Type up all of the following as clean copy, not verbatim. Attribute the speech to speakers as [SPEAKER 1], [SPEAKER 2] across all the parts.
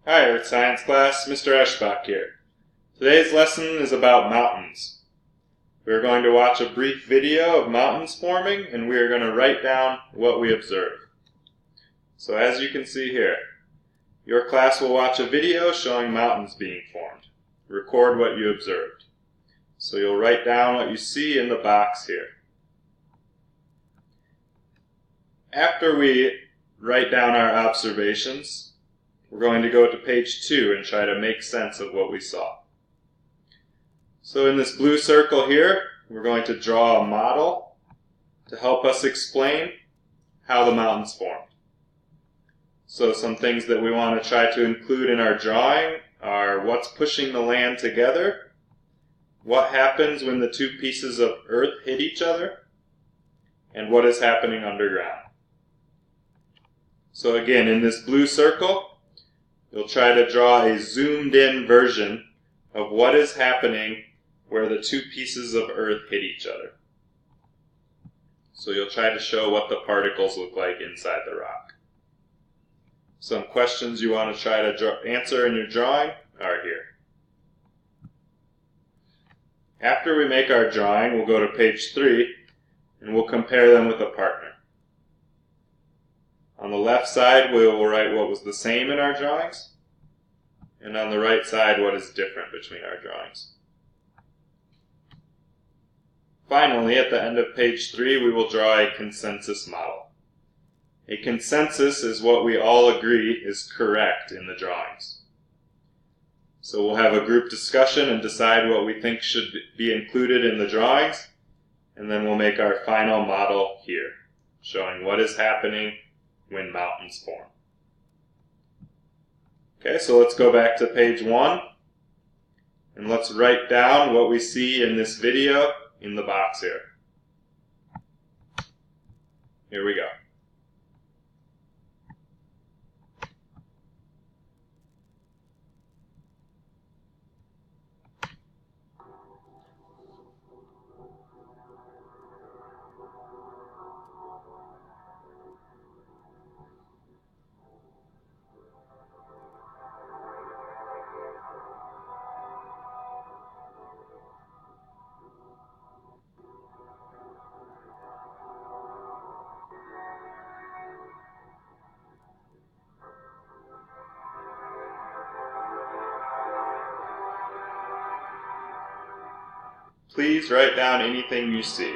[SPEAKER 1] Hi, Earth Science class, Mr. Eschbach here. Today's lesson is about mountains. We're going to watch a brief video of mountains forming, and we are going to write down what we observe. So as you can see here, your class will watch a video showing mountains being formed. Record what you observed. So you'll write down what you see in the box here. After we write down our observations, we're going to go to page 2 and try to make sense of what we saw. So in this blue circle here, we're going to draw a model to help us explain how the mountains formed. So some things that we want to try to include in our drawing are what's pushing the land together, what happens when the two pieces of earth hit each other, and what is happening underground. So again, in this blue circle, you'll try to draw a zoomed-in version of what is happening where the two pieces of earth hit each other. So you'll try to show what the particles look like inside the rock. Some questions you want to try to answer in your drawing are here. After we make our drawing, we'll go to page 3 and we'll compare them with a partner. On the left side, we will write what was the same in our drawings, and on the right side, what is different between our drawings. Finally, at the end of page 3, we will draw a consensus model. A consensus is what we all agree is correct in the drawings. So we'll have a group discussion and decide what we think should be included in the drawings, and then we'll make our final model here, showing what is happening when mountains form. Okay, so let's go back to page 1, and let's write down what we see in this video in the box here. Here we go. Please write down anything you see.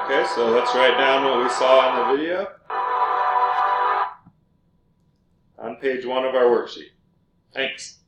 [SPEAKER 1] Okay, so let's write down what we saw in the video on page 1 of our worksheet. Thanks.